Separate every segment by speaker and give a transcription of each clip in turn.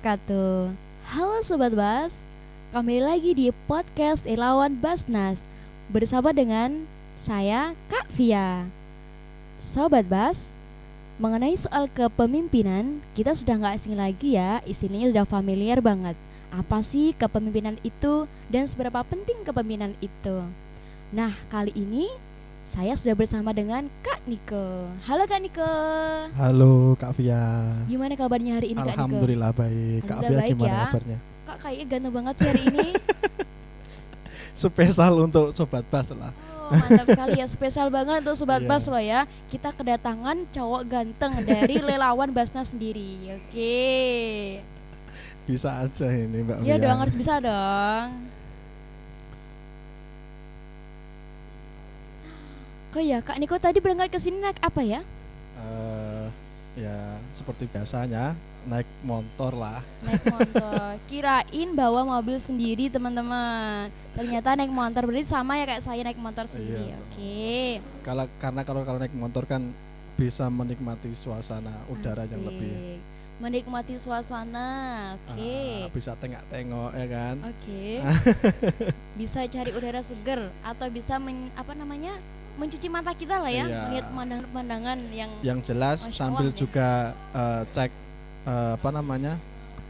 Speaker 1: wabarakatuh. Halo Sobat Bas, kembali lagi di podcast Elawan Basnas bersama dengan saya Kak Via. Sobat Bas, mengenai soal kepemimpinan, kita sudah nggak asing lagi ya, istilahnya sudah familiar banget. Apa sih kepemimpinan itu dan seberapa penting kepemimpinan itu? Nah, kali ini saya sudah bersama dengan Kak Niko. Halo Kak Niko.
Speaker 2: Halo Kak Via.
Speaker 1: Gimana kabarnya hari ini Kak Niko?
Speaker 2: Alhamdulillah baik. Kak Via
Speaker 1: Alhamdulillah baik
Speaker 2: gimana
Speaker 1: ya.
Speaker 2: kabarnya?
Speaker 1: Kak kayaknya ganteng banget sih hari ini.
Speaker 2: Spesial untuk Sobat Bas lah.
Speaker 1: Oh, mantap sekali ya, spesial banget untuk Sobat
Speaker 2: Iya.
Speaker 1: Bas loh ya. Kita kedatangan cowok ganteng dari Lelawan Basnas sendiri. Oke.
Speaker 2: Bisa aja ini Mbak
Speaker 1: Iya
Speaker 2: Via.
Speaker 1: dong, harus bisa dong. Kok ya Kak Niko tadi berangkat ke sini naik apa ya?
Speaker 2: Ya seperti biasanya naik motor lah.
Speaker 1: Naik motor. Kirain bawa mobil sendiri teman-teman. Ternyata naik motor, berarti sama ya kayak saya naik motor sendiri.
Speaker 2: Iya.
Speaker 1: Oke.
Speaker 2: Karena kalau naik motor kan bisa menikmati suasana udara yang lebih.
Speaker 1: Asik. Menikmati suasana. Oke.
Speaker 2: Bisa tengok-tengok ya kan.
Speaker 1: Oke. Bisa cari udara seger atau bisa mencuci mata kita lah ya,
Speaker 2: Iya.
Speaker 1: melihat pemandangan yang
Speaker 2: jelas
Speaker 1: Masya
Speaker 2: sambil
Speaker 1: Allah, ya.
Speaker 2: juga cek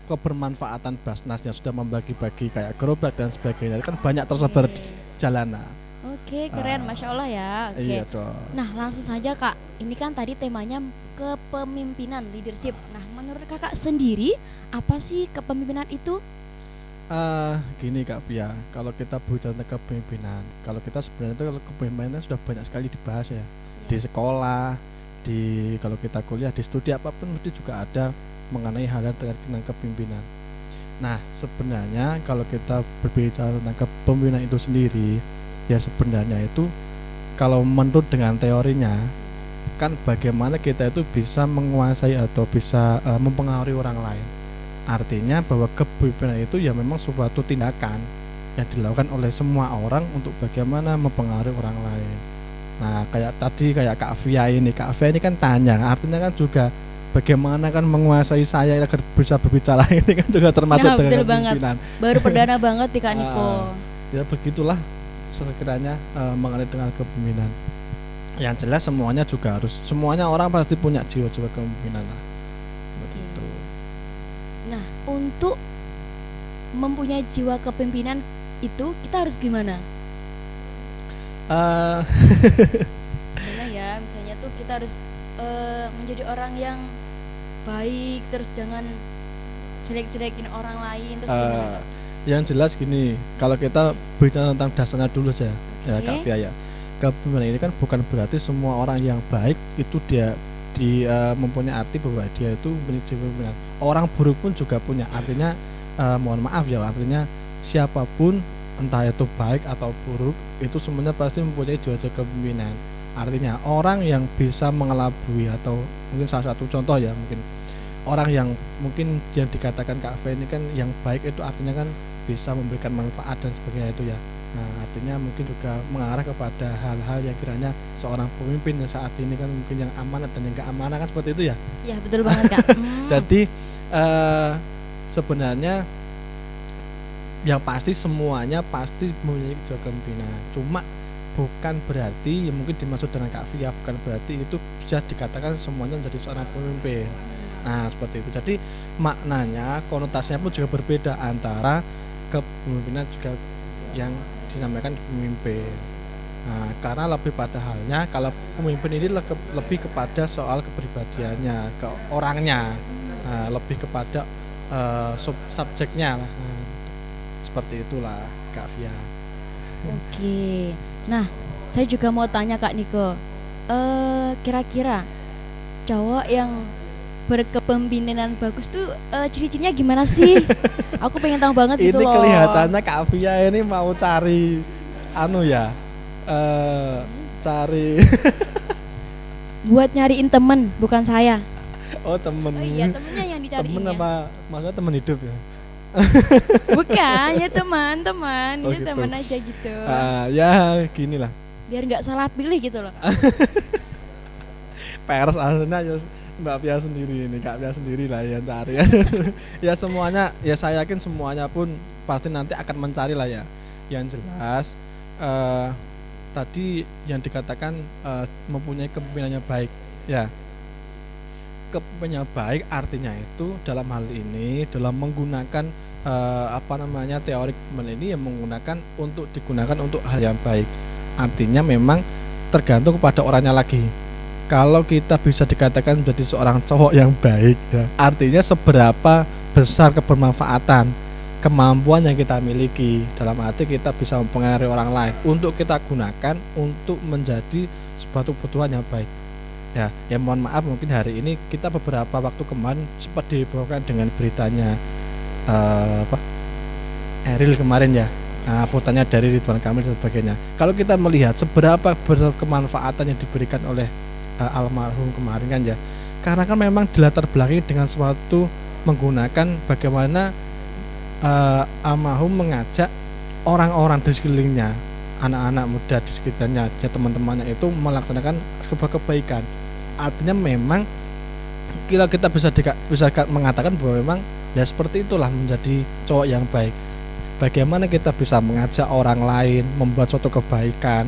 Speaker 2: kebermanfaatan Basnasnya sudah membagi-bagi kayak gerobak dan sebagainya kan banyak tersebar
Speaker 1: Oke.
Speaker 2: di jalanan.
Speaker 1: Oke, keren, Masya Allah ya. Oke.
Speaker 2: Iya dong.
Speaker 1: Nah, langsung saja Kak. Ini kan tadi temanya kepemimpinan, leadership. Nah, menurut Kakak sendiri, apa sih kepemimpinan itu?
Speaker 2: Gini Kak Pia, kalau kita bicara tentang kepemimpinan, kalau kita sebenarnya itu kalau kepemimpinan sudah banyak sekali dibahas ya. Di sekolah, kalau kita kuliah, di studi apapun mesti juga ada mengenai hal-hal terkait dengan kepemimpinan. Nah, sebenarnya kalau kita berbicara tentang kepemimpinan itu sendiri, ya sebenarnya itu kalau menurut dengan teorinya kan bagaimana kita itu bisa menguasai atau bisa mempengaruhi orang lain. Artinya bahwa kepemimpinan itu ya memang suatu tindakan yang dilakukan oleh semua orang untuk bagaimana mempengaruhi orang lain. Nah, kayak Kak Via ini kan tanya, artinya kan juga bagaimana kan menguasai saya agar bisa berbicara ini kan juga termasuk
Speaker 1: Nah,
Speaker 2: dengan
Speaker 1: betul banget.
Speaker 2: kepemimpinan.
Speaker 1: Baru perdana banget di Kak Niko.
Speaker 2: Ya begitulah sekiranya mengenai dengan kepemimpinan. Yang jelas semuanya orang pasti punya jiwa-jiwa kepemimpinan lah. Begitu.
Speaker 1: Nah, untuk mempunyai jiwa kepemimpinan itu kita harus gimana? Gimana ya, misalnya tuh kita harus menjadi orang yang baik, terus jangan jelek-jelekin orang lain, terus gimana?
Speaker 2: Yang jelas gini, kalau kita bicara tentang dasarnya dulu saja, ya
Speaker 1: Oke.
Speaker 2: Kak Via ya. Kepemimpinan ini kan bukan berarti semua orang yang baik itu dia mempunyai arti bahwa dia itu menjadi pimpinan. Orang buruk pun juga punya artinya, mohon maaf ya, artinya siapapun entah itu baik atau buruk itu semuanya pasti mempunyai jiwa-jiwa kepemimpinan. Artinya orang yang bisa mengelabui atau mungkin salah satu contoh ya, mungkin orang yang mungkin yang dikatakan Kak V ini kan yang baik itu artinya kan bisa memberikan manfaat dan sebagainya itu ya. Nah, artinya mungkin juga mengarah kepada hal-hal yang kiranya seorang pemimpin saat ini kan mungkin yang amanat dan yang gak amanah kan seperti itu ya.
Speaker 1: Ya, betul banget Kak.
Speaker 2: Jadi sebenarnya yang pasti semuanya pasti memiliki jiwa kepemimpinan. Cuma bukan berarti yang mungkin dimaksud dengan Kak Via bukan berarti itu bisa dikatakan semuanya menjadi seorang pemimpin. Nah, seperti itu. Jadi maknanya, konotasinya pun juga berbeda antara kepemimpinan juga yang dinamakan pemimpin. Nah, karena lebih pada halnya kalau pemimpin ini lebih kepada soal kepribadiannya, ke orangnya, lebih kepada subjeknya lah. Nah, seperti itulah Kak Via.
Speaker 1: Oke. Nah, saya juga mau tanya Kak Niko. Kira-kira cowok yang berkepemimpinan bagus tuh ciri-cirinya gimana sih? Aku pengen tahu banget
Speaker 2: Ini
Speaker 1: gitu loh.
Speaker 2: kelihatannya Kak Via ini mau cari cari
Speaker 1: Buat nyariin temen, bukan saya.
Speaker 2: temen.
Speaker 1: Oh iya, temennya yang dicariin.
Speaker 2: Temen
Speaker 1: ya.
Speaker 2: apa maksudnya temen hidup ya?
Speaker 1: Bukan, ya teman-teman,
Speaker 2: Oh,
Speaker 1: ya
Speaker 2: gitu.
Speaker 1: teman aja gitu.
Speaker 2: Ya gini lah.
Speaker 1: Biar nggak salah pilih gitu loh.
Speaker 2: Pers aslinya ya Mbak Pia sendiri ini, Kak Pia sendiri lah yang cari ya. Ya semuanya, ya saya yakin semuanya pun pasti nanti akan mencari lah ya. Yang jelas tadi yang dikatakan mempunyai kepemimpinannya baik ya. Kepemimpinannya baik artinya itu dalam hal ini dalam menggunakan teori kepemimpinan ini yang menggunakan untuk digunakan untuk hal yang baik. Artinya memang tergantung kepada orangnya lagi. Kalau kita bisa dikatakan menjadi seorang cowok yang baik ya, artinya seberapa besar kebermanfaatan kemampuan yang kita miliki, dalam arti kita bisa mempengaruhi orang lain untuk kita gunakan untuk menjadi suatu kebutuhan yang baik ya. Ya mohon maaf mungkin hari ini kita beberapa waktu kemarin sempat dibawakan dengan beritanya Eril kemarin ya, putarnya dari Ridwan Kamil dan sebagainya. Kalau kita melihat seberapa besar kemanfaatan yang diberikan oleh almarhum kemarin kan ya, karena kan memang dilatar belakangi dengan suatu menggunakan bagaimana almarhum mengajak orang-orang di sekelilingnya, anak-anak muda di sekitarnya, ya teman-temannya itu melaksanakan sebuah kebaikan. Artinya memang kita bisa mengatakan bahwa memang ya seperti itulah menjadi cowok yang baik. Bagaimana kita bisa mengajak orang lain membuat suatu kebaikan,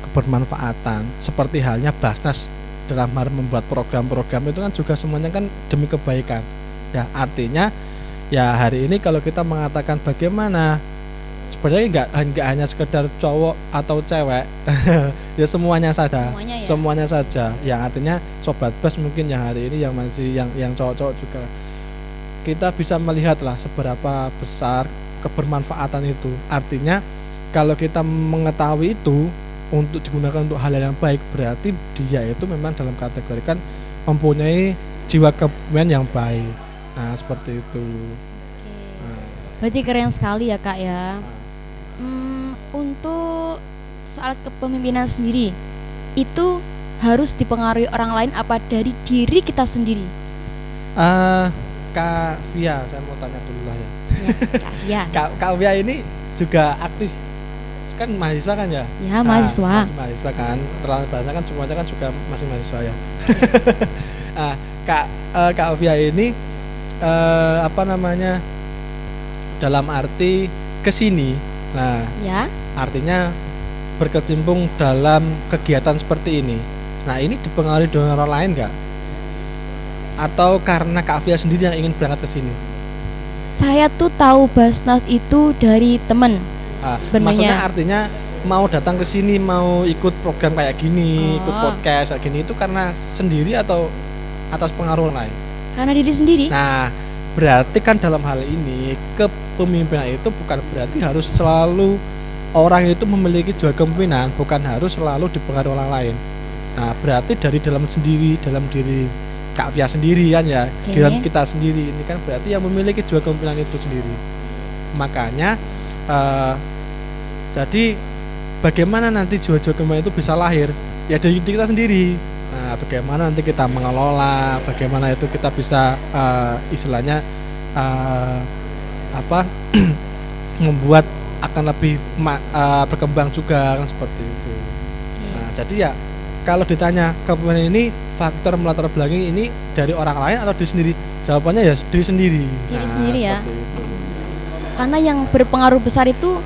Speaker 2: kebermanfaatan, seperti halnya Basnas dalam hal membuat program-program itu kan juga semuanya kan demi kebaikan ya. Artinya ya hari ini kalau kita mengatakan bagaimana sebenarnya enggak hanya sekedar cowok atau cewek ya semuanya saja, semuanya saja yang artinya Sobat Bas mungkin yang hari ini yang masih yang cowok-cowok juga kita bisa melihatlah seberapa besar kebermanfaatan itu. Artinya kalau kita mengetahui itu untuk digunakan untuk hal yang baik, berarti dia itu memang dalam kategorikan mempunyai jiwa kepemimpinan yang baik. Nah seperti itu.
Speaker 1: Berarti keren sekali ya Kak ya. Untuk soal kepemimpinan sendiri itu harus dipengaruhi orang lain apa dari diri kita sendiri?
Speaker 2: Kak Via, saya mau tanya dulu lah ya.
Speaker 1: Ya.
Speaker 2: Kak Via ini juga aktif kan, mahasiswa kan ya?
Speaker 1: Ya mahasiswa.
Speaker 2: Mahasiswa kan, terlalu bahasa kan semuanya kan juga masih mahasiswa ya. Kak Via ini dalam arti kesini, nah
Speaker 1: ya,
Speaker 2: artinya berkecimpung dalam kegiatan seperti ini. Nah ini dipengaruhi dengan orang lain nggak? Atau karena Kak Via sendiri yang ingin berangkat ke sini?
Speaker 1: Saya tuh tahu Basnas itu dari temen.
Speaker 2: Maksudnya artinya mau datang ke sini, mau ikut program kayak gini, ikut podcast kayak gini itu karena sendiri atau atas pengaruh lain?
Speaker 1: Karena diri sendiri.
Speaker 2: Nah, berarti kan dalam hal ini kepemimpinan itu bukan berarti harus selalu orang itu memiliki jiwa kepemimpinan, bukan harus selalu dipengaruhi orang lain. Nah, berarti dari dalam diri Kak Via sendiri kan ya, dalam kita sendiri ini kan berarti yang memiliki jiwa kepemimpinan itu sendiri. Makanya jadi bagaimana nanti jiwa-jiwa kepemimpinan itu bisa lahir ya dari kita sendiri. Nah, bagaimana nanti kita mengelola, bagaimana itu kita bisa istilahnya membuat akan lebih berkembang juga kan seperti itu. Nah, jadi ya kalau ditanya kepemimpinan ini faktor melatar belakangi ini dari orang lain atau diri sendiri, jawabannya ya diri sendiri.
Speaker 1: Diri sendiri ya. Itu. Karena yang berpengaruh besar itu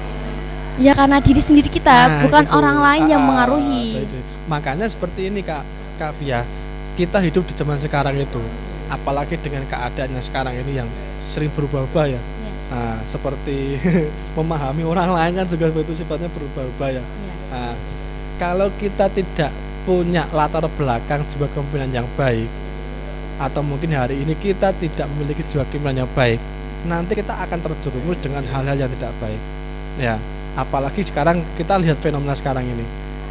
Speaker 1: ya karena diri sendiri kita, bukan gitu. Orang lain yang mengaruhi.
Speaker 2: Makanya seperti ini Kak Via, kita hidup di zaman sekarang itu, apalagi dengan keadaan yang sekarang ini yang sering berubah-ubah ya. Nah, seperti memahami orang lain kan juga itu sifatnya berubah-ubah ya. Nah, kalau kita tidak punya latar belakang jiwa kepemimpinan yang baik, atau mungkin hari ini kita tidak memiliki jiwa kepemimpinan yang baik, nanti kita akan terjerumus dengan hal-hal yang tidak baik ya. Apalagi sekarang kita lihat fenomena sekarang ini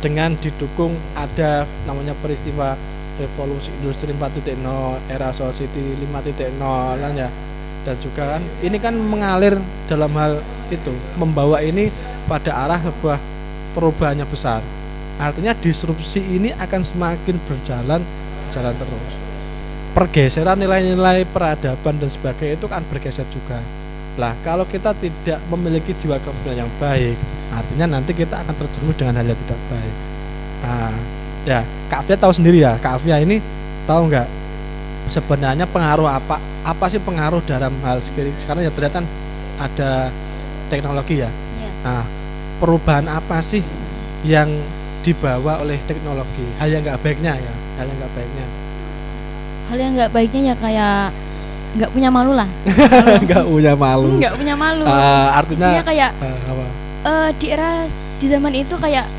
Speaker 2: dengan didukung ada namanya peristiwa revolusi industri 4.0, era society 5.0 kan ya. Dan juga kan ini kan mengalir dalam hal itu, membawa ini pada arah sebuah perubahan yang besar. Artinya disrupsi ini akan semakin berjalan terus. Pergeseran nilai-nilai peradaban dan sebagainya itu kan bergeser juga. Lah kalau kita tidak memiliki jiwa kepemimpinan yang baik, artinya nanti kita akan terjerumus dengan hal yang tidak baik. Nah, ya Kak Via tahu sendiri ya, Kak Via ini tahu nggak sebenarnya pengaruh apa sih pengaruh dalam hal sekarang ya ternyata ada teknologi ya.
Speaker 1: Iya.
Speaker 2: Nah, perubahan apa sih yang dibawa oleh teknologi? Hal yang nggak baiknya ya, hal yang nggak baiknya.
Speaker 1: Hal yang nggak baiknya ya kayak nggak punya malu lah.
Speaker 2: Nggak punya malu.
Speaker 1: Nggak punya malu.
Speaker 2: Artinya
Speaker 1: Maksudnya kayak
Speaker 2: apa?
Speaker 1: di zaman itu kayak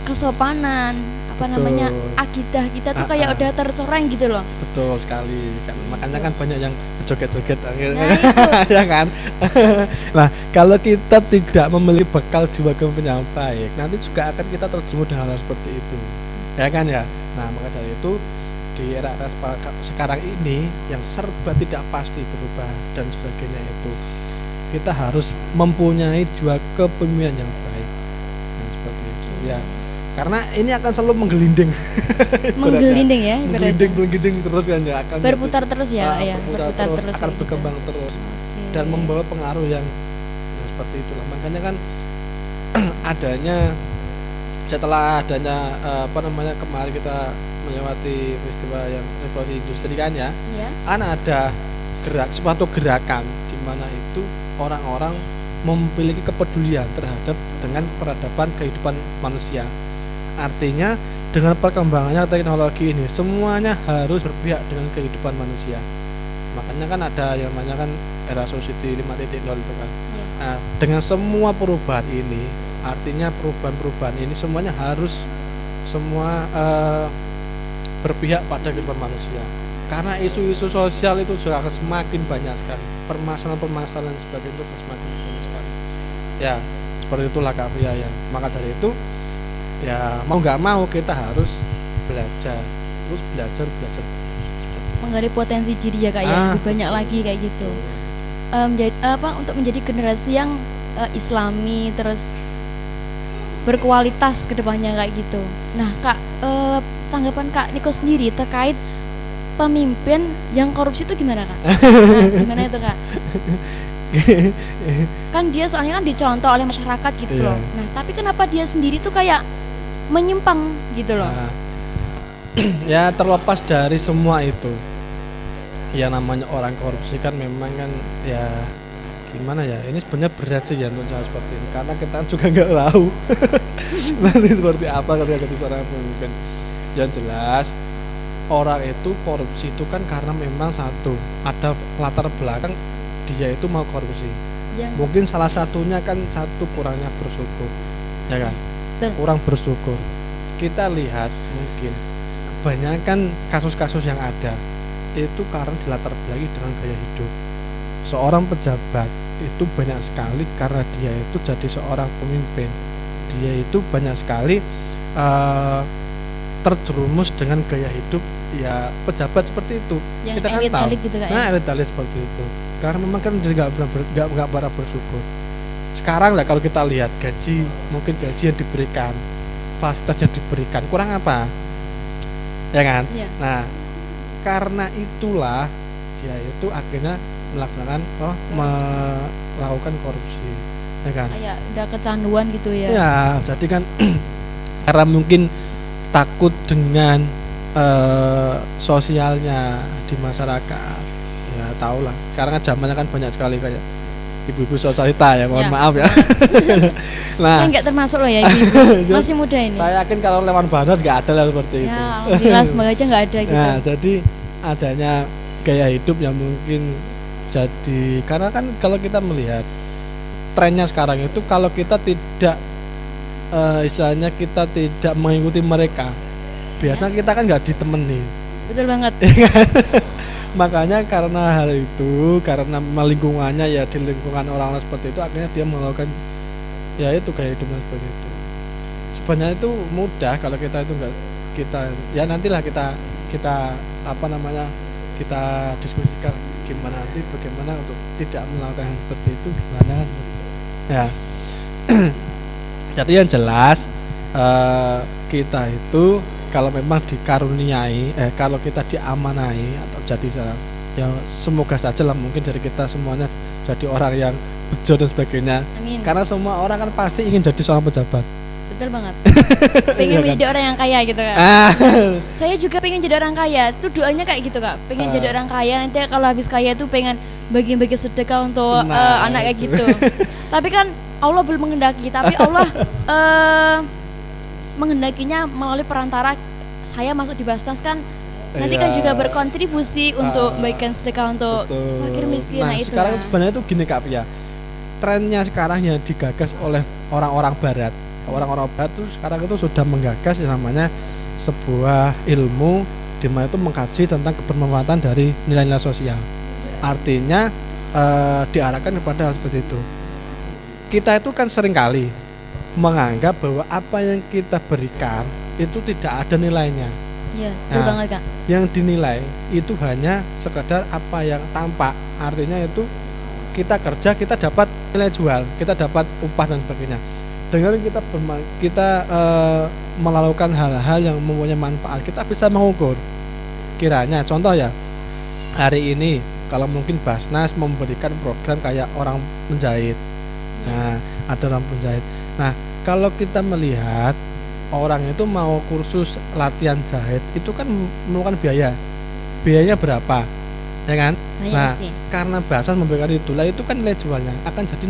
Speaker 1: kesopanan apa
Speaker 2: Betul.
Speaker 1: namanya akidah kita tuh kayak udah tercoreng gitu loh.
Speaker 2: Betul sekali kan, makanya kan banyak yang joget-joget akhirnya.
Speaker 1: Nah, itu.
Speaker 2: Ya kan. Nah, kalau kita tidak memiliki bekal jiwa kepemimpinan yang baik, nanti juga akan kita terjerumus dengan hal seperti itu, ya kan ya. Nah, maka dari itu di era sekarang ini yang serba tidak pasti berubah dan sebagainya itu, kita harus mempunyai jiwa kepemimpinan yang baik. Nah, seperti itu ya. Karena ini akan selalu menggelinding.
Speaker 1: Menggelinding ya,
Speaker 2: menggelinding terus kan ya, akan
Speaker 1: berputar terus ya, ya,
Speaker 2: berputar terus, akan
Speaker 1: kayak
Speaker 2: berkembang terus
Speaker 1: Oke.
Speaker 2: dan membawa pengaruh yang seperti itulah. Makanya kan adanya setelah adanya kemarin kita melewati peristiwa yang revolusi industri kan ya, kan ada suatu gerakan di mana itu orang-orang memiliki kepedulian terhadap dengan peradaban kehidupan manusia. Artinya dengan perkembangannya teknologi ini semuanya harus berpihak dengan kehidupan manusia. Makanya kan ada yang namanya kan era Society 5.0 itu kan. Nah, dengan semua perubahan ini, artinya perubahan-perubahan ini semuanya harus semua berpihak pada kehidupan manusia. Karena isu-isu sosial itu juga akan semakin banyak sekali. Permasalahan-permasalahan sebagainya itu akan semakin banyak sekali. Ya, seperti itulah Kak Fia ya. Maka dari itu ya mau nggak mau kita harus belajar terus.
Speaker 1: Menggali potensi diri ya Kak ya, lebih banyak lagi kayak gitu. Untuk menjadi generasi yang islami terus berkualitas ke depannya kayak gitu. Nah Kak, tanggapan Kak Niko sendiri terkait pemimpin yang korupsi itu gimana Kak? Nah, gimana itu Kak? Kan dia soalnya kan dicontoh oleh masyarakat gitu loh. Nah tapi kenapa dia sendiri tuh kayak menyimpang gitu loh?
Speaker 2: Ya terlepas dari semua itu, ya namanya orang korupsi kan memang kan ya gimana ya, ini sebenarnya berat sih ya untuk cara seperti ini karena kita juga nggak tahu nanti seperti apa ketika jadi seorang pemimpin. Yang jelas orang itu korupsi itu kan karena memang satu ada latar belakang dia itu mau korupsi. Mungkin salah satunya kan satu kurangnya bersyukur, ya kan? Kurang bersyukur. Kita lihat mungkin kebanyakan kasus-kasus yang ada itu karena dilatar belakangi dengan gaya hidup. Seorang pejabat itu banyak sekali karena dia itu jadi seorang pemimpin, dia itu banyak sekali terjerumus dengan gaya hidup ya pejabat seperti itu.
Speaker 1: Yang
Speaker 2: kita kan tahu
Speaker 1: gitu, Kak,
Speaker 2: nah elit seperti itu karena memang kan dia nggak pernah bersyukur. Sekarang lah kalau kita lihat gaji, mungkin gaji yang diberikan, fasilitas yang diberikan kurang apa ya kan. Nah karena itulah dia itu akhirnya melaksanakan melakukan korupsi, ya kan?
Speaker 1: Kayak udah kecanduan gitu ya.
Speaker 2: Ya, jadi kan karena mungkin takut dengan sosialnya di masyarakat. Ya, tahulah. Sekarang kan zamannya kan banyak sekali kayak ibu-ibu sosialita ya, mohon maaf ya. Nah,
Speaker 1: saya nggak termasuk loh ya, ibu. Masih muda ini.
Speaker 2: Saya yakin kalau lewat Banas nggak ada lah seperti itu.
Speaker 1: Ya, alhamdulillah semoga aja nggak ada gitu.
Speaker 2: Nah, jadi adanya gaya hidup yang mungkin jadi karena kan kalau kita melihat trennya sekarang itu kalau kita tidak istilahnya kita tidak mengikuti mereka, biasanya kita kan nggak ditemani.
Speaker 1: Betul banget.
Speaker 2: Makanya karena hal itu, karena lingkungannya ya di lingkungan orang-orang seperti itu, akhirnya dia melakukan ya itu gaya hidup seperti itu. Sebenarnya itu mudah kalau kita itu nggak kita ya nantilah kita apa namanya kita diskusikan gimana nanti bagaimana untuk tidak melakukan seperti itu gimana ya. Jadi yang jelas kita itu kalau memang dikaruniai kalau kita diamanai atau jadi seorang ya semoga saja lah mungkin dari kita semuanya jadi orang yang bejo dan sebagainya.
Speaker 1: Amin.
Speaker 2: Karena semua orang kan pasti ingin jadi seorang pejabat.
Speaker 1: betul banget. Pengen
Speaker 2: Iya kan?
Speaker 1: menjadi orang yang kaya gitu kan.
Speaker 2: Ah.
Speaker 1: Saya juga pengen jadi orang kaya. Tuh doanya kayak gitu Kak. Pengen jadi orang kaya, nanti kalau habis kaya tuh pengen bagi-bagi sedekah untuk
Speaker 2: Nah,
Speaker 1: anak kayak
Speaker 2: itu.
Speaker 1: gitu. Tapi kan Allah belum menghendaki, tapi Allah menghendakinya melalui perantara saya masuk di Basnas kan. Nanti kan
Speaker 2: Iya.
Speaker 1: juga berkontribusi untuk membagikan sedekah untuk
Speaker 2: Betul.
Speaker 1: fakir miskin.
Speaker 2: Nah,
Speaker 1: Nah, itu
Speaker 2: sekarang
Speaker 1: ya.
Speaker 2: sebenarnya tuh gini Kak Fia. Trennya sekarang yang digagas oleh orang-orang barat. Orang-orang barat tuh sekarang itu sudah menggagas yang namanya sebuah ilmu di mana itu mengkaji tentang kebermanfaatan dari nilai-nilai sosial. Artinya diarahkan kepada hal seperti itu. Kita itu kan seringkali menganggap bahwa apa yang kita berikan itu tidak ada nilainya.
Speaker 1: Iya, betul
Speaker 2: Nah,
Speaker 1: banget Kak.
Speaker 2: Yang dinilai itu hanya sekadar apa yang tampak, artinya itu kita kerja kita dapat nilai jual, kita dapat upah dan sebagainya. Dengan kita melakukan hal-hal yang mempunyai manfaat, kita bisa mengukur. Kiranya contoh ya, hari ini kalau mungkin Basnas memberikan program kayak orang menjahit. Nah, ada orang penjahit. Nah, kalau kita melihat orang itu mau kursus latihan jahit itu kan memerlukan biaya. Biayanya berapa? Ya kan?
Speaker 1: Banyak
Speaker 2: Nah,
Speaker 1: pasti.
Speaker 2: karena Basnas memberikan itulah itu kan nilai jualnya akan jadi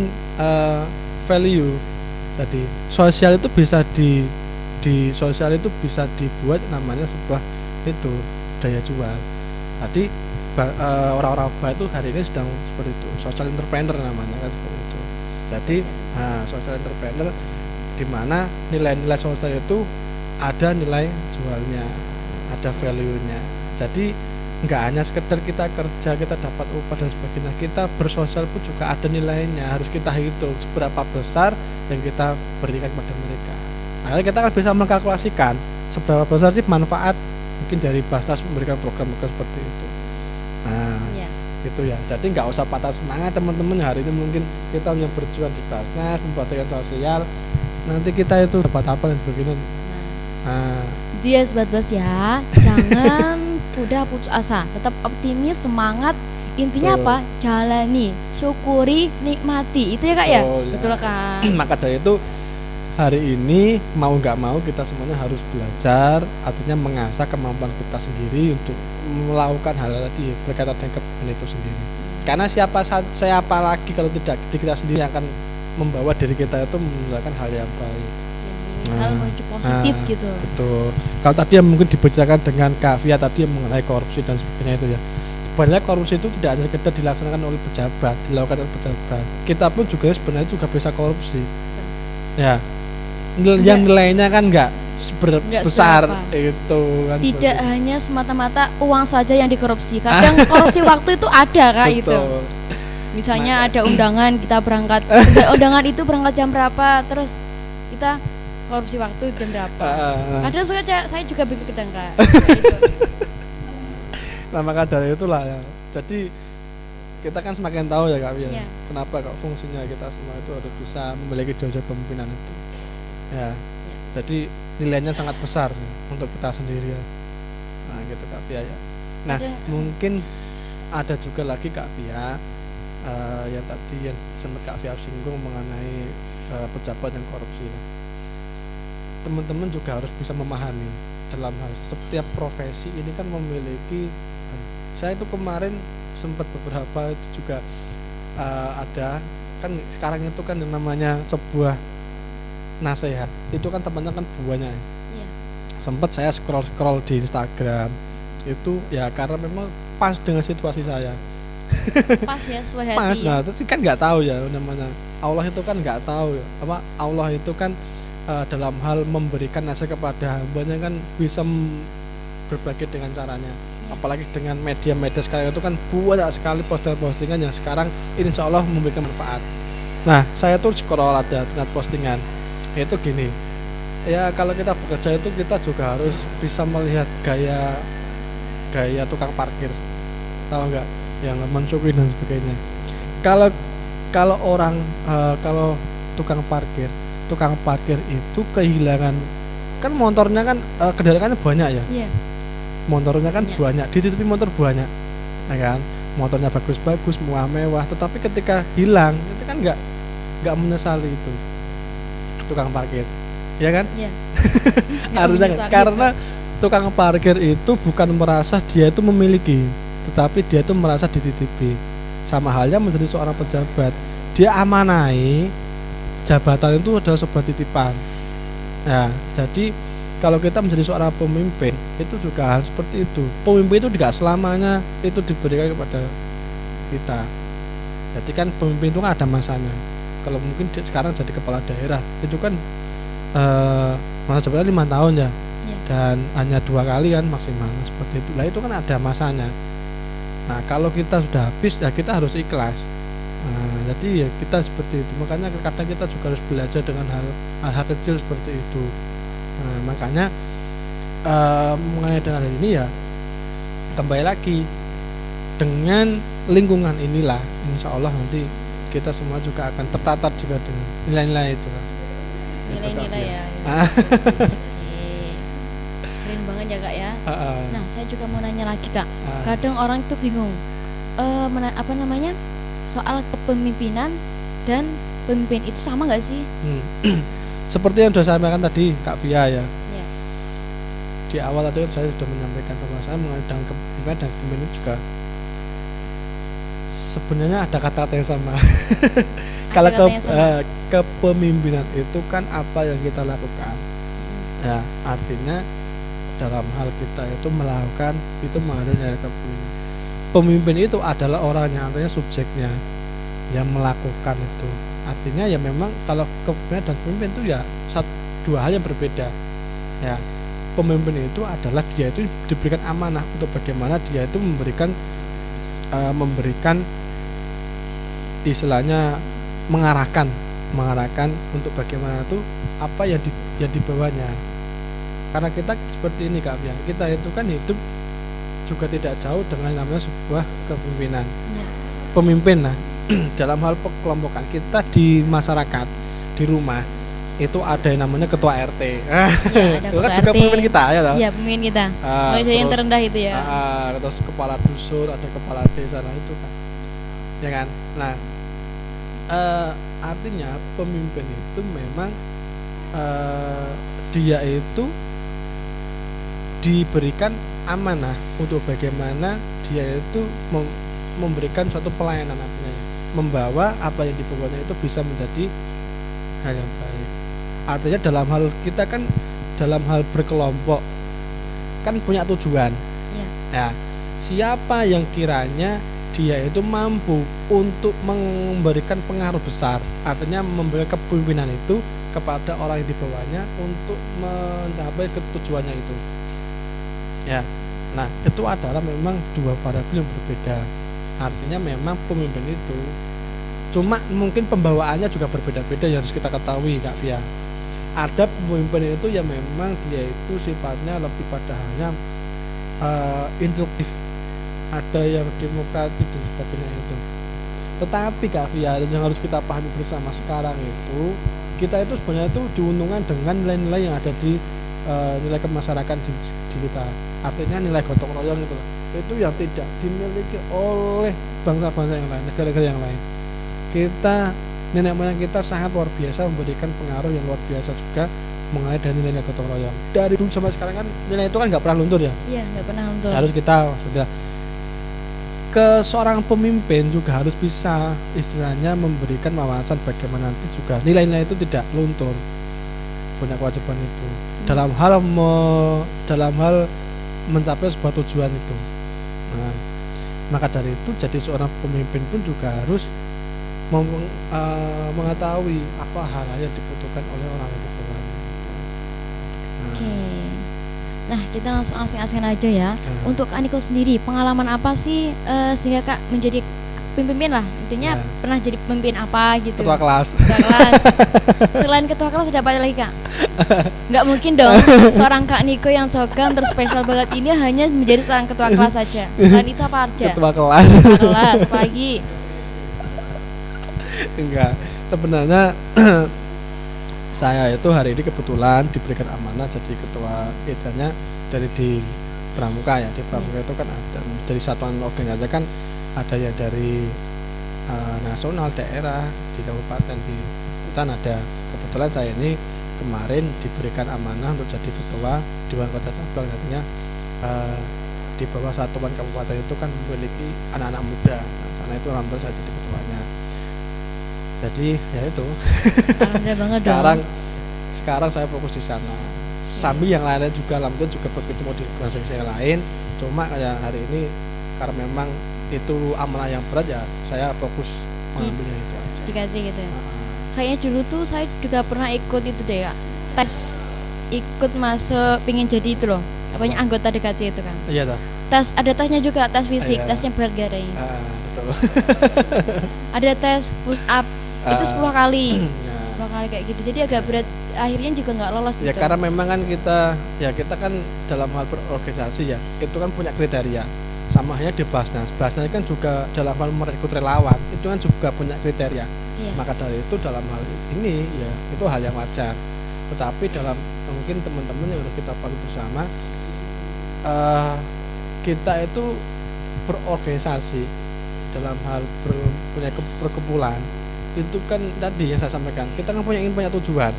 Speaker 2: value. Jadi sosial itu bisa di sosial itu bisa dibuat namanya sebuah itu daya jual. Tadi orang-orang baik itu hari ini sedang seperti itu, social entrepreneur namanya kan seperti itu. Jadi social entrepreneur di mana nilai-nilai sosial itu ada nilai jualnya, ada value-nya. Jadi nggak hanya sekedar kita kerja kita dapat upah dan sebagainya, kita bersosial pun juga ada nilainya, harus kita hitung seberapa besar yang kita berikan kepada mereka. Nah, kita kan bisa mengkalkulasikan seberapa besar sih manfaat mungkin dari Basnas memberikan program seperti itu. Nah,
Speaker 1: Iya.
Speaker 2: gitu ya. Jadi nggak usah patah semangat teman-teman, hari ini mungkin kita yang berjuang di Basnas memperhatikan sosial, nanti kita itu dapat apa dan sebagainya. Nah,
Speaker 1: Dia Sobat Bas ya, jangan mudah putus asa, tetap optimis, semangat. Intinya
Speaker 2: Betul.
Speaker 1: apa? Jalani, syukuri, nikmati. Itu ya Kak ya?
Speaker 2: Betul, ya.
Speaker 1: Betul kan?
Speaker 2: maka dari itu hari ini mau nggak mau kita semuanya harus belajar, artinya mengasah kemampuan kita sendiri untuk melakukan hal tadi berkaitan dengan kebaikan itu sendiri. Karena siapa lagi kalau tidak diri kita sendiri yang akan membawa diri kita itu melakukan hal yang baik.
Speaker 1: Hal menuju positif
Speaker 2: Nah,
Speaker 1: gitu.
Speaker 2: Betul. Kalau tadi yang mungkin dibicarakan dengan Kak Fia tadi yang mengenai korupsi dan sebagainya itu ya. Sebenarnya korupsi itu tidak hanya sekedar dilaksanakan oleh pejabat, dilakukan oleh pejabat. Kita pun juga sebenarnya juga bisa korupsi. Ya. Yang nilainya kan enggak sebesar
Speaker 1: seberapa.
Speaker 2: itu kan.
Speaker 1: Tidak hanya semata-mata uang saja yang dikorupsi. Kadang korupsi waktu itu ada Kak itu.
Speaker 2: Betul.
Speaker 1: Misalnya ada undangan kita berangkat, undangan itu berangkat jam berapa, terus kita korupsi waktu jam berapa. Kadang saya juga begitu kadang Kak. Kayak gitu.
Speaker 2: Nah, maka dari itulah ya. Jadi kita kan semakin tahu ya Kak Fia.
Speaker 1: Iya.
Speaker 2: Kenapa kok fungsinya kita semua itu harus bisa memiliki jauh-jauh kepemimpinan itu. Ya. Jadi nilainya sangat besar untuk kita sendiri ya. Nah, gitu Kak Fia ya. Nah, mungkin ada juga lagi Kak Fia yang tadi yang sempat Kak Fia singgung mengenai pejabat yang korupsi. Teman-teman juga harus bisa memahami dalam hal setiap profesi ini kan memiliki saya itu kemarin sempat beberapa itu juga ada kan sekarang itu kan yang namanya sebuah nasihat itu kan temannya kan banyak ya.
Speaker 1: Iya.
Speaker 2: Sempat saya scroll di Instagram itu ya karena memang pas dengan situasi saya
Speaker 1: Pas ya sesuai hati.
Speaker 2: pas.
Speaker 1: Ya.
Speaker 2: Nah tapi kan nggak tahu ya namanya Allah itu kan nggak tahu ya apa Allah itu kan dalam hal memberikan nasihat kepada hambanya kan bisa berbagi dengan caranya. Apalagi dengan media-media sekarang itu kan banyak sekali postingan-postingan yang sekarang insya Allah memberikan manfaat. Nah saya tuh scroll ada dengan postingan itu gini ya, kalau kita bekerja itu kita juga harus bisa melihat gaya tukang parkir, tahu nggak, yang mensyukuri dan sebagainya. Kalau orang kalau tukang parkir itu kehilangan kan motornya kan kendaraannya banyak ya.
Speaker 1: Iya.
Speaker 2: Motornya kan
Speaker 1: Banyak.
Speaker 2: banyak, dititipi motor banyak, ya kan? Motornya bagus-bagus, mewah-mewah, tetapi ketika hilang itu kan nggak menyesali itu tukang parkir. ya kan?
Speaker 1: Iya.
Speaker 2: Harusnya kan? Karena tukang parkir itu bukan merasa dia itu memiliki, tetapi dia itu merasa dititipi. Sama halnya menjadi seorang pejabat, dia amanai jabatan itu adalah sebuah titipan. Ya, jadi kalau kita menjadi seorang pemimpin itu juga hal seperti itu. Pemimpin itu tidak selamanya itu diberikan kepada kita. Jadi kan pemimpin itu kan ada masanya. Kalau mungkin sekarang jadi kepala daerah itu kan masa jabatannya 5 tahun ya, dan hanya 2 kali kan maksimal seperti itu. Lah itu kan ada masanya. Nah kalau kita sudah habis ya kita harus ikhlas. Nah, jadi ya kita seperti itu. Makanya kadang kita juga harus belajar dengan hal kecil seperti itu. Nah, makanya mengenai dengan hal ini ya kembali lagi dengan lingkungan inilah insya Allah nanti kita semua juga akan tertata juga dengan nilai-nilai itu lah.
Speaker 1: Nilai-nilai ya. Keren banget ya kak ya. Nah saya juga mau nanya lagi kak. Kadang orang itu bingung soal kepemimpinan dan pemimpin itu sama nggak sih?
Speaker 2: Seperti yang sudah saya sampaikan tadi Kak Via ya.
Speaker 1: Yeah.
Speaker 2: Di awal tadi saya sudah menyampaikan bahwa saya mengenai dengan kepemimpinan dan pemimpin juga sebenarnya ada kata-kata yang sama. Kalau kepemimpinan itu kan apa yang kita lakukan. Ya, artinya dalam hal kita itu melakukan itu mengandung dari kepemimpinan. Pemimpin itu adalah orangnya, artinya subjeknya yang melakukan itu. Artinya ya memang kalau kepemimpinan dan pemimpin itu ya dua hal yang berbeda. Ya, pemimpin itu adalah dia itu diberikan amanah untuk bagaimana dia itu memberikan istilahnya mengarahkan untuk bagaimana itu apa yang dibawanya. Karena kita seperti ini Kak Bia, kita itu kan hidup juga tidak jauh dengan namanya sebuah kepemimpinan. Ya. Pemimpin nah dalam hal kelompokan kita di masyarakat, di rumah itu ada yang namanya ketua RT. Ya, itu kan juga pemimpin kita ya toh?
Speaker 1: Iya, pemimpin kita. Mulai yang terendah itu ya.
Speaker 2: Terus kepala dusun, ada kepala desa, nah itu kan. Ya kan? Nah, artinya pemimpin itu memang dia itu diberikan amanah untuk bagaimana dia itu memberikan suatu pelayanan, artinya membawa apa yang dibawanya itu bisa menjadi hal yang baik. Artinya dalam hal kita kan dalam hal berkelompok kan punya tujuan. Ya, siapa yang kiranya dia itu mampu untuk memberikan pengaruh besar, artinya memberikan kepemimpinan itu kepada orang yang di bawahnya untuk mencapai tujuannya itu. Ya, nah itu adalah memang dua variabel yang berbeda. Artinya memang pemimpin itu cuma mungkin pembawaannya juga berbeda-beda yang harus kita ketahui Kak Via. Ada pemimpin itu yang memang dia itu sifatnya lebih pada hanya instruktif, ada yang demokratis dan sebagainya itu. Tetapi Kak Via yang harus kita pahami bersama sekarang itu kita itu sebenarnya itu diuntungkan dengan nilai-nilai yang ada di nilai kemasyarakatan di kita. Artinya nilai gotong royong itu yang tidak dimiliki oleh bangsa-bangsa yang lain, negara-negara yang lain. Kita nenek moyang kita sangat luar biasa memberikan pengaruh yang luar biasa juga mengenai dari nilai gotong royong. Dari dulu sampai sekarang kan nilai itu kan nggak pernah luntur ya.
Speaker 1: Iya, nggak pernah luntur.
Speaker 2: Harus kita sudah ke seorang pemimpin juga harus bisa istilahnya memberikan wawasan bagaimana nanti juga nilai-nilai itu tidak luntur. Punya kewajiban itu dalam hal mencapai sebuah tujuan itu. Nah, maka dari itu jadi seorang pemimpin pun juga harus mengetahui apa hal-hal yang dibutuhkan oleh orang yang di bawahnya.
Speaker 1: Oke. Nah, kita langsung asing-asing aja ya. Untuk Kak Niko sendiri, pengalaman apa sih sehingga Kak menjadi pemimpin lah? Intinya pernah jadi pemimpin apa gitu?
Speaker 2: Ketua kelas.
Speaker 1: Selain ketua kelas ada apa lagi Kak? Nggak mungkin dong seorang Kak Niko yang cogan terus spesial banget ini hanya menjadi seorang ketua kelas saja. Selain itu apa aja?
Speaker 2: Ketua kelas.
Speaker 1: Ketua kelas, apa lagi?
Speaker 2: Enggak, sebenarnya saya itu hari ini kebetulan diberikan amanah jadi ketua idanya dari di Pramuka ya. Di Pramuka itu kan ada dari satuan organisasi kan ada yang dari nasional, daerah, di kabupaten, di hutan ada. Kebetulan saya ini kemarin diberikan amanah untuk jadi ketua Dewan Kota Cabang. Artinya di bawah satuan kabupaten itu kan memiliki anak-anak muda. Nah, sana itu alhamdulillah saya jadi ketuanya. Jadi ya itu.
Speaker 1: Alhamdulillah banget
Speaker 2: sekarang saya fokus di sana. Sambil yang lainnya juga alhamdulillah juga berkecimpung di organisasi yang lain. Cuma kayak hari ini karena memang itu amanah yang berat, ya saya fokus mengambilnya itu aja.
Speaker 1: Dikasih gitu ya. Kayaknya dulu tuh saya juga pernah ikut itu deh Kak. Tes ikut masuk pingin jadi itu loh. Apanya anggota DKC itu kan.
Speaker 2: Iya toh.
Speaker 1: Tes ada tesnya juga, tes fisik, tesnya berat gak ada ini.
Speaker 2: Betul.
Speaker 1: Ada tes push up itu 10 kali.
Speaker 2: Nah,
Speaker 1: 10 kali kayak gitu. Jadi agak berat, akhirnya juga nggak lolos
Speaker 2: ya
Speaker 1: gitu.
Speaker 2: karena memang kan kita kan dalam hal berorganisasi ya, itu kan punya kriteria. Sama halnya di Basnas kan juga dalam hal merekrut relawan, itu kan juga punya kriteria.
Speaker 1: Iya.
Speaker 2: Maka dari itu dalam hal ini ya itu hal yang wajar. Tetapi dalam mungkin teman-teman yang harus kita pahami bersama, kita itu berorganisasi dalam hal punya perkumpulan itu kan tadi yang saya sampaikan, kita kan ingin punya tujuan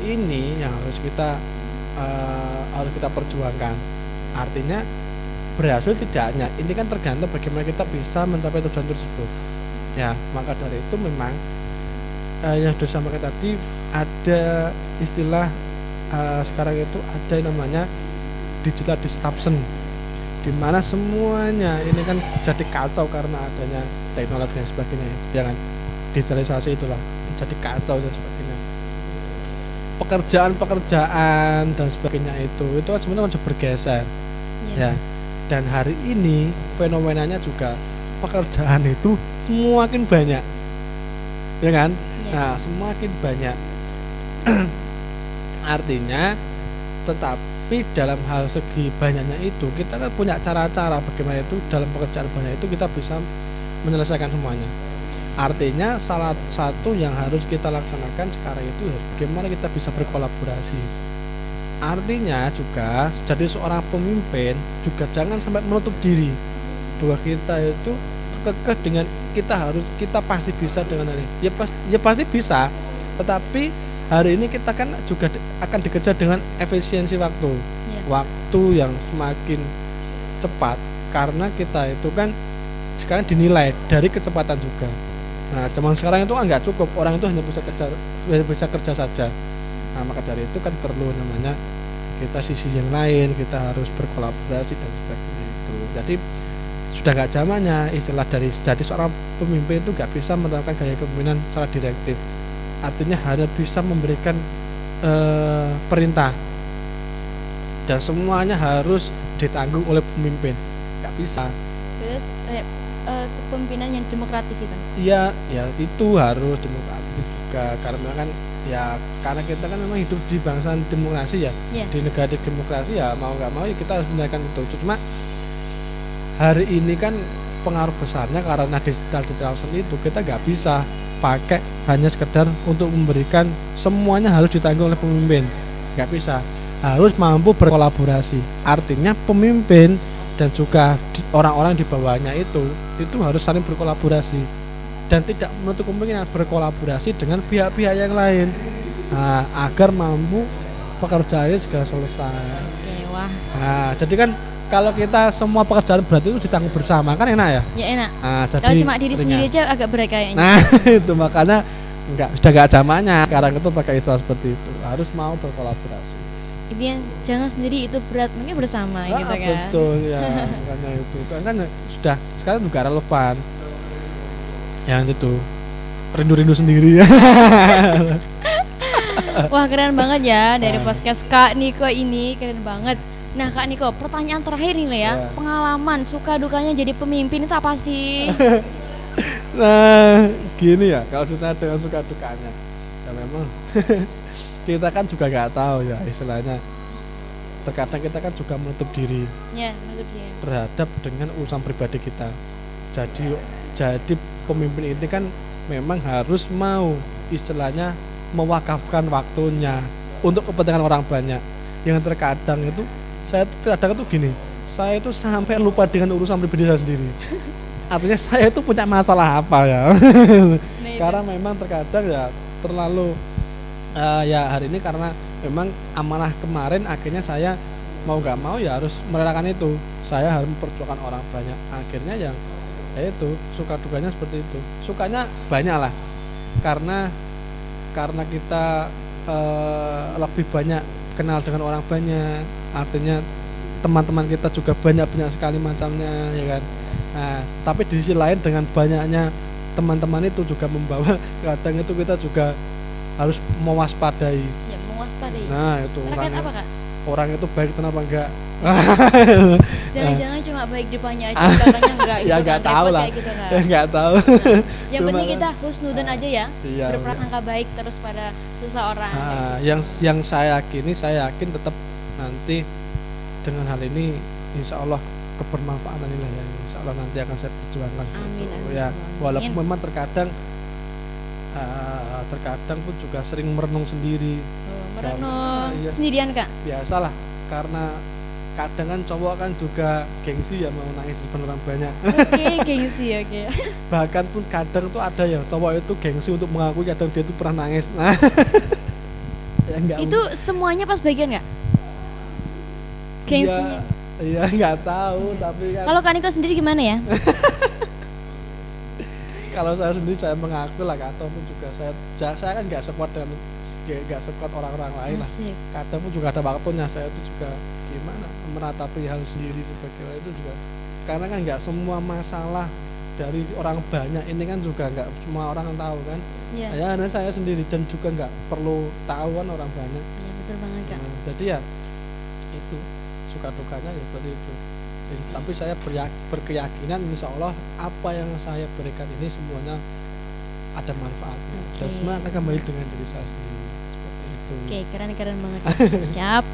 Speaker 2: ini yang harus kita perjuangkan. Artinya berhasil tidaknya ini kan tergantung bagaimana kita bisa mencapai tujuan tersebut ya. Maka dari itu memang yang sudah disampaikan tadi, ada istilah sekarang itu ada yang namanya digital disruption, di mana semuanya ini kan jadi kacau karena adanya teknologi dan sebagainya itu, ya kan, digitalisasi itulah jadi kacau dan sebagainya, pekerjaan dan sebagainya itu kan sebenarnya sudah bergeser ya. Dan hari ini fenomenanya juga pekerjaan itu semakin banyak, ya kan? Nah, semakin banyak. Artinya, tetapi dalam hal segi banyaknya itu kita kan punya cara-cara bagaimana itu dalam pekerjaan banyak itu kita bisa menyelesaikan semuanya. Artinya salah satu yang harus kita laksanakan sekarang itu bagaimana kita bisa berkolaborasi. Artinya juga jadi seorang pemimpin juga jangan sampai menutup diri bahwa kita itu kekeh dengan kita pasti bisa dengan ini. Ya pasti bisa. Tetapi hari ini kita kan juga akan dikejar dengan efisiensi waktu. Waktu yang semakin cepat karena kita itu kan sekarang dinilai dari kecepatan juga. Nah, zaman sekarang itu enggak cukup, orang itu hanya bisa kerja saja. Nah, maka dari itu kan perlu namanya kita sisi yang lain, kita harus berkolaborasi dan sebagainya itu. Jadi sudah gak zamannya istilah dari jadi seorang pemimpin itu gak bisa menerapkan gaya kepemimpinan secara direktif. Artinya hanya bisa memberikan perintah dan semuanya harus ditanggung oleh pemimpin. Gak bisa.
Speaker 1: Terus kepemimpinan yang demokratik gitu.
Speaker 2: Iya, ya itu harus demokratik juga karena kan ya karena kita kan memang hidup di bangsa demokrasi ya. Di negara demokrasi ya mau nggak mau ya kita harus menjalankan itu. Cuma hari ini kan pengaruh besarnya karena digital itu kita nggak bisa pakai hanya sekedar untuk memberikan semuanya harus ditanggung oleh pemimpin, nggak bisa, harus mampu berkolaborasi. Artinya pemimpin dan juga orang-orang di bawahnya itu harus saling berkolaborasi dan tidak menutup kemungkinan berkolaborasi dengan pihak-pihak yang lain, agar mampu pekerjaannya segera selesai.
Speaker 1: Wah.
Speaker 2: Nah, jadi kan kalau kita semua pekerjaan berat itu ditanggung bersama kan enak ya?
Speaker 1: Ya enak.
Speaker 2: Jadi
Speaker 1: kalau cuma diri sendiri aja agak berat kayaknya.
Speaker 2: Nah itu makanya sudah nggak zamannya sekarang itu pakai istilah seperti itu, harus mau berkolaborasi.
Speaker 1: Ini jangan sendiri itu berat, mungkin bersama gitu kan.
Speaker 2: Betul ya, makanya itu kan sudah sekarang juga relevan. Yang itu rindu sendiri ya.
Speaker 1: Wah keren banget ya dari podcast Kak Niko ini, keren banget. Nah Kak Niko, pertanyaan terakhir nih ya, pengalaman suka dukanya jadi pemimpin itu apa sih?
Speaker 2: Nah gini ya, kalau ditanya dengan suka dukanya ya memang kita kan juga nggak tahu ya istilahnya, terkadang kita kan juga menutup diri terhadap dengan urusan pribadi kita. Jadi pemimpin ini kan memang harus mau istilahnya mewakafkan waktunya untuk kepentingan orang banyak. Yang terkadang itu saya gini, saya itu sampai lupa dengan urusan pribadi saya sendiri. Artinya saya itu punya masalah apa ya? Karena memang terkadang ya terlalu Ya hari ini karena memang amanah kemarin, akhirnya saya mau nggak mau ya harus merelakan itu. Saya harus memperjuangkan orang banyak. Akhirnya ya itu suka dukanya seperti itu. Sukanya banyak lah, karena kita lebih banyak kenal dengan orang banyak, artinya teman-teman kita juga banyak sekali macamnya, ya kan. Nah, tapi di sisi lain dengan banyaknya teman-teman itu juga membawa kadang itu kita juga harus mewaspadai.
Speaker 1: Ya, mewaspadai.
Speaker 2: Nah, itu
Speaker 1: Terkait apa, Kak?
Speaker 2: orang itu baik kenapa enggak?
Speaker 1: Jangan-jangan cuma baik depannya aja, belakangnya enggak gitu.
Speaker 2: Ya enggak
Speaker 1: kan,
Speaker 2: tahu
Speaker 1: repot
Speaker 2: lah.
Speaker 1: kayak gitu kan.
Speaker 2: Enggak tahu.
Speaker 1: Yang
Speaker 2: Cuma
Speaker 1: penting
Speaker 2: kan-
Speaker 1: kita husnudzon aja ya.
Speaker 2: Iya.
Speaker 1: Berprasangka baik terus pada seseorang.
Speaker 2: Yang saya yakin tetap nanti dengan hal ini insya Allah kebermanfaatan ini lah yang insya Allah nanti akan saya perjuangkan.
Speaker 1: Amin,
Speaker 2: Gitu.
Speaker 1: amin,
Speaker 2: Ya,
Speaker 1: amin.
Speaker 2: walaupun memang terkadang pun juga sering merenung sendiri.
Speaker 1: Merenung
Speaker 2: Iya.
Speaker 1: sendirian, Kak.
Speaker 2: Biasalah, karena kadang kan cowok kan juga gengsi ya mau nangis di depan orang banyak.
Speaker 1: Oke, gengsi, oke.
Speaker 2: Bahkan pun kadang tuh ada ya cowok itu gengsi untuk mengakui kadang dia tuh pernah nangis. Nah, ya enggak
Speaker 1: Itu semuanya pas bagian nggak? Gengsinya.
Speaker 2: Iya nggak tahu, tapi kan
Speaker 1: Kalau Kak Niko sendiri gimana ya?
Speaker 2: kalau saya sendiri saya mengaku lah, ataupun juga saya kan nggak sekuat orang-orang lain lah.
Speaker 1: Asik.
Speaker 2: Kadang pun juga ada waktunya saya itu juga gimana meratapi hal sendiri sebagainya itu juga, karena kan nggak semua masalah dari orang banyak ini kan juga nggak semua orang yang tahu kan.
Speaker 1: Iya.
Speaker 2: Ya karena saya sendiri dan juga nggak perlu tahu kan orang banyak.
Speaker 1: Ya, betul banget, Kak.
Speaker 2: Nah, jadi ya itu suka dukanya ya seperti itu. Tapi saya berkeyakinan insya Allah apa yang saya berikan ini semuanya ada manfaatnya. Dan
Speaker 1: Oke.
Speaker 2: semua akan kembali dengan diri saya sendiri seperti itu.
Speaker 1: Oke, keren banget. Siap.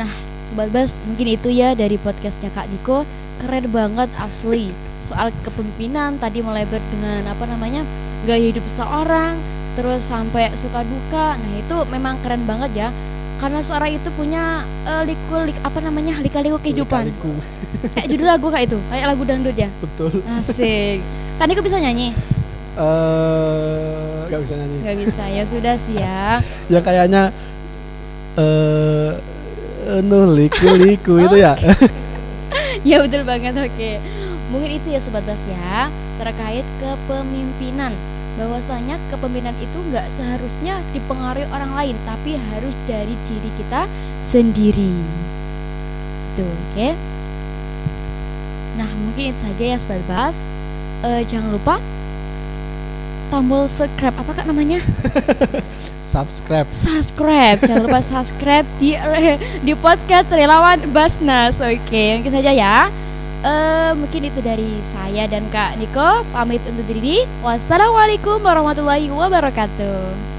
Speaker 1: Nah, Sobat Bas, mungkin itu ya dari podcastnya Kak Niko. Keren banget asli. Soal kepemimpinan tadi melebar dengan gaya hidup seorang, terus sampai suka duka. Nah, itu memang keren banget ya. Karena seorang itu punya lika-liku kehidupan.
Speaker 2: Lika-liku.
Speaker 1: Kayak judul lagu Kak itu, kayak lagu dangdut ya.
Speaker 2: Betul.
Speaker 1: Asik. Kak Niko bisa nyanyi?
Speaker 2: Nggak bisa nyanyi.
Speaker 1: Nggak bisa, ya sudah sih ya.
Speaker 2: Ya kayaknya liku-liku itu ya.
Speaker 1: Ya betul banget, oke. Mungkin itu ya Sobat Bas ya, terkait kepemimpinan. Bahwasanya kepemimpinan itu nggak seharusnya dipengaruhi orang lain, tapi harus dari diri kita sendiri. Tuh, oke. Nah, mungkin itu saja ya Sobat Bas. Jangan lupa tombol subscribe, apa Kak namanya?
Speaker 2: Subscribe.
Speaker 1: Jangan lupa subscribe di podcast Relawan Basnas. Oke, mungkin saja ya. Mungkin itu dari saya dan Kak Niko, pamit undur diri. Wassalamualaikum warahmatullahi wabarakatuh.